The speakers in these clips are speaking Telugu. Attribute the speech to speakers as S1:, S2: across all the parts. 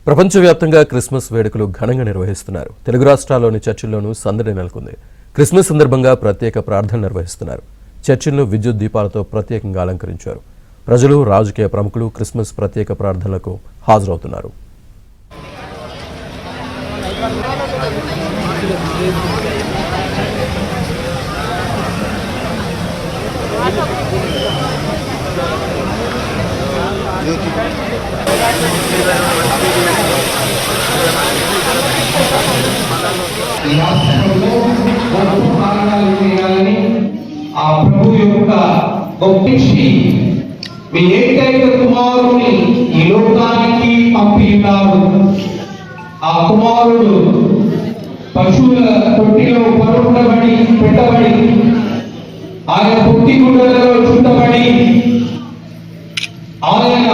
S1: ప్రపంచవ్యాప్తంగా క్రిస్మస్ వేడుకలు ఘనంగా నిర్వహిస్తున్నారు. తెలుగు రాష్ట్రాల్లోని చర్చిల్లోనూ సందడి నెలకొంది. క్రిస్మస్ సందర్భంగా ప్రత్యేక ప్రార్థనలు నిర్వహిస్తున్నారు. చర్చిలను విద్యుత్ దీపాలతో ప్రత్యేకంగా అలంకరించారు. ప్రజలు, రాజకీయ ప్రముఖులు క్రిస్మస్ ప్రత్యేక ప్రార్థనలకు హాజరవుతున్నారు.
S2: ఆ ప్రభు యొక్క గొప్పించి మీ ఏకైక కుమారుని ఈ లోకానికి పంపినాడు. ఆ కుమారుడు పశువుల తొట్టిలో పెట్టబడి ఆయన పుట్టి గుడ్డలలో చుట్టబడి ఆయన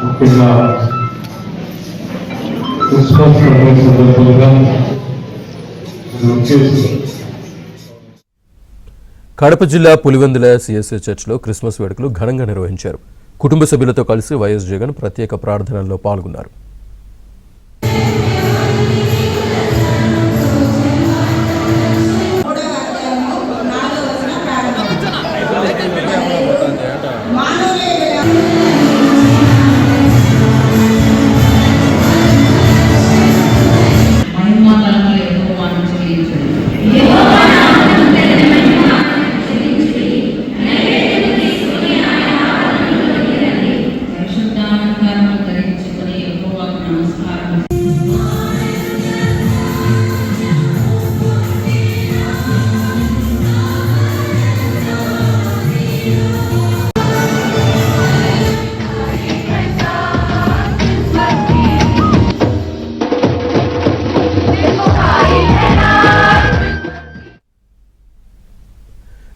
S3: ముఖ్యంగా క్రిస్మస్ సందర్భంగా
S1: కడప జిల్లా పులివెందుల సిఎస్ఐ చర్చిలో క్రిస్మస్ వేడుకలు ఘనంగా నిర్వహించారు. కుటుంబ సభ్యులతో కలిసి వైఎస్ జగన్ ప్రత్యేక ప్రార్థనల్లో పాల్గొన్నారు.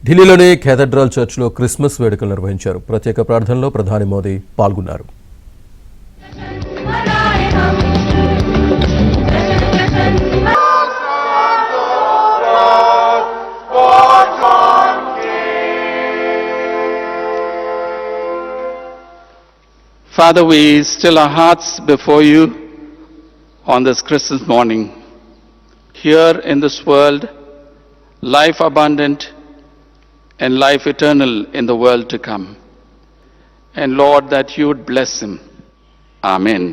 S1: ఢిల్లీలోని కేథడ్రల్ చర్చ్లో క్రిస్మస్ వేడుకలు నిర్వహించారు. ప్రత్యేక ప్రార్థనలో ప్రధాని మోదీ పాల్గొన్నారు.
S4: Father, we still our hearts before you on this Christmas morning. Here in this world, life abundant and life eternal in the world to come. And Lord, that you would bless him. Amen.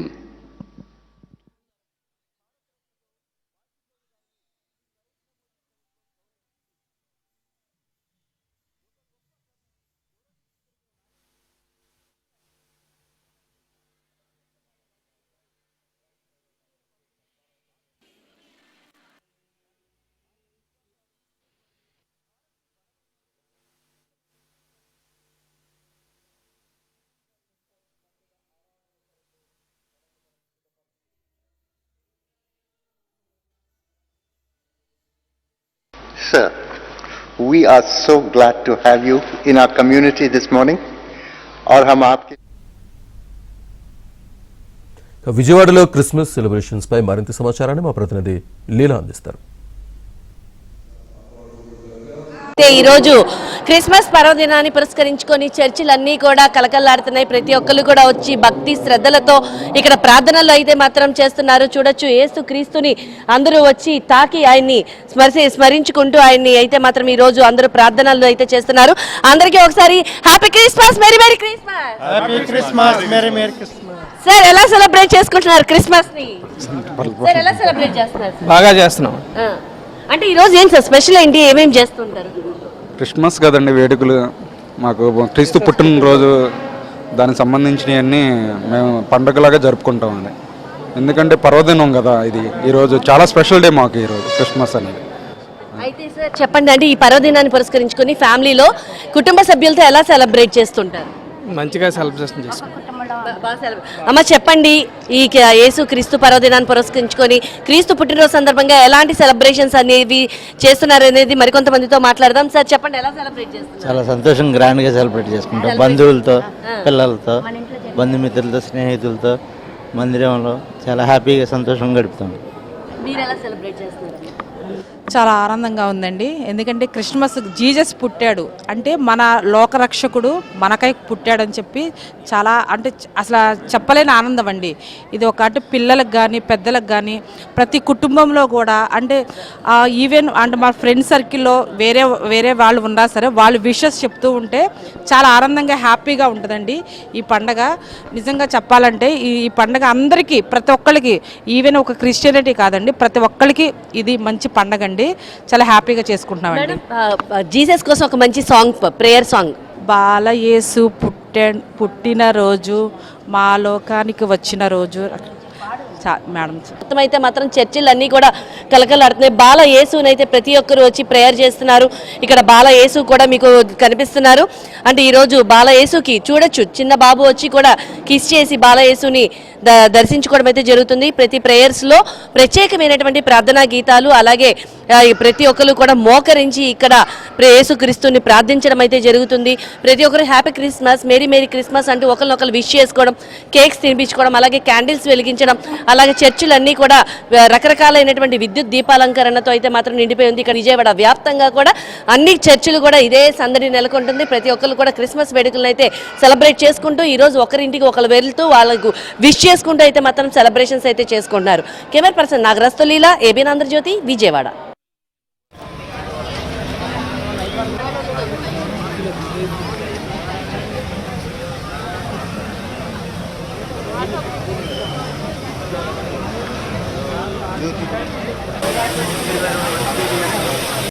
S5: Sir, we are so glad to have you in our community this morning. और हम आपके
S1: విజయవాడలో క్రిస్మస్ సెలబ్రేషన్స్ పై మరింత సమాచారాన్ని మా ప్రతినిధి లీలా అందిస్తారు.
S6: ఈ రోజు క్రిస్మస్ పర్వదినాన్ని పురస్కరించుకొని చర్చిలన్నీ కూడా కలకల్లాడుతున్నాయి. ప్రతి ఒక్కరు కూడా వచ్చి భక్తి శ్రద్ధలతో ఇక్కడ ప్రార్థనలు అయితే మాత్రం చేస్తున్నారు. చూడొచ్చు, యేసు క్రీస్తుని అందరూ వచ్చి తాకి ఆయన్ని స్మరించుకుంటూ ఆయన్ని అయితే మాత్రం ఈ రోజు అందరూ ప్రార్థనలు అయితే చేస్తున్నారు. అందరికీ ఒకసారి happy Christmas, merry merry Christmas.
S7: Happy Christmas, merry merry Christmas.
S6: Sir, ఎలా సెలబ్రేట్ చేసుకుంటున్నారు క్రిస్మస్ ని? సార్, ఎలా సెలబ్రేట్ చేస్తున్నారు?
S7: బాగా చేస్తున్నాం.
S6: అంటే ఈ రోజు ఏం సార్ స్పెషల్ ఏంటి, ఏమేమి చేస్తుంటారు?
S8: క్రిస్మస్ కదండి వేడుకలు. మాకు క్రీస్తు పుట్టినరోజు దానికి సంబంధించినవన్నీ మేము పండుగలాగా జరుపుకుంటామండి. ఎందుకంటే పర్వదినం కదా ఇది. ఈరోజు చాలా స్పెషల్ డే మాకు ఈరోజు క్రిస్మస్ అనేది.
S6: అయితే సార్ చెప్పండి, అంటే ఈ పర్వదినాన్ని పురస్కరించుకొని ఫ్యామిలీలో కుటుంబ సభ్యులతో ఎలా సెలబ్రేట్ చేస్తుంటారు?
S7: మంచిగా సెలబ్రేషన్ చేసుకుంటాం.
S6: అమ్మ చెప్పండి, ఈ యేసు క్రీస్తు పర్వదినాన్ని పురస్కరించుకొని క్రీస్తు పుట్టినరోజు సందర్భంగా ఎలాంటి సెలబ్రేషన్స్ అనేవి చేస్తున్నారు అనేది మరికొంతమందితో మాట్లాడదాం. సార్ చెప్పండి, ఎలా సెలబ్రేట్ చేస్తున్నారు?
S9: చాలా సంతోషం, గ్రాండ్ గా సెలబ్రేట్ చేసుకుంటాం. బంధువులతో, పిల్లలతో, బంధుమిత్రులతో, స్నేహితులతో మందిరంలో చాలా హ్యాపీగా సంతోషంగా గడుపుతాం.
S6: మీరు ఎలా సెలబ్రేట్ చేస్తున్నారు?
S10: చాలా ఆనందంగా ఉందండి. ఎందుకంటే క్రిస్మస్ జీసస్ పుట్టాడు అంటే మన లోకరక్షకుడు మనకై పుట్టాడని చెప్పి చాలా అంటే అసలు చెప్పలేని ఆనందం అండి. ఇది ఒక అంటే పిల్లలకు కానీ పెద్దలకు కానీ ప్రతి కుటుంబంలో కూడా అంటే ఈవెన్ అంటే మా ఫ్రెండ్ సర్కిల్లో వేరే వేరే వాళ్ళు ఉన్నా సరే వాళ్ళు విషెస్ చెప్తూ ఉంటే చాలా ఆనందంగా హ్యాపీగా ఉంటుందండి ఈ పండగ. నిజంగా చెప్పాలంటే ఈ పండగ అందరికీ ప్రతి ఒక్కరికి ఈవెన్ ఒక క్రిస్టియానిటీ కాదండి ప్రతి ఒక్కరికి ఇది మంచి పండగ అండి. చాలా హ్యాపీగా చేసుకుంటున్నామండి.
S6: జీసస్ కోసం ఒక మంచి సాంగ్, ప్రేయర్ సాంగ్.
S10: బాలయేసు పుట్టిన రోజు మా లోకానికి వచ్చిన రోజు మేడం.
S6: మొత్తం అయితే మాత్రం చర్చిలు అన్నీ కూడా కలకలాడుతున్నాయి. బాల యేసునైతే ప్రతి ఒక్కరు వచ్చి ప్రేయర్ చేస్తున్నారు. ఇక్కడ బాల యేసు కూడా మీకు కనిపిస్తున్నారు. అంటే ఈరోజు బాల యేసుకి చూడొచ్చు చిన్న బాబు వచ్చి కూడా కిస్ చేసి బాల యేసుని దర్శించుకోవడం అయితే జరుగుతుంది. ప్రతి ప్రేయర్స్లో ప్రత్యేకమైనటువంటి ప్రార్థనా గీతాలు అలాగే ప్రతి ఒక్కరు కూడా మోకరించి ఇక్కడ యేసుక్రీస్తుని ప్రార్థించడం అయితే జరుగుతుంది. ప్రతి ఒక్కరు happy Christmas, merry merry Christmas అంటూ ఒకరినొకరు విష్ చేసుకోవడం, కేక్స్ తినిపించుకోవడం, అలాగే క్యాండిల్స్ వెలిగించడం, అలాగే చర్చిలన్నీ కూడా రకరకాలైనటువంటి విద్యుత్ దీపాలంకరణతో అయితే మాత్రం నిండిపోయి ఉంది. ఇక్కడ విజయవాడ వ్యాప్తంగా కూడా అన్ని చర్చిలు కూడా ఇదే సందడి నెలకొంటుంది. ప్రతి ఒక్కరు కూడా క్రిస్మస్ వేడుకలను అయితే సెలబ్రేట్ చేసుకుంటూ ఈరోజు ఒకరింటికి ఒకరు వెళ్తూ వాళ్ళకు విష్ చేసుకుంటూ అయితే మాత్రం సెలబ్రేషన్స్ అయితే చేసుకుంటున్నారు. కెమెరా పర్సన్ నాగరాజ్తో Leela, ABN Andhrajyothi, Vijayawada.
S5: Thank you.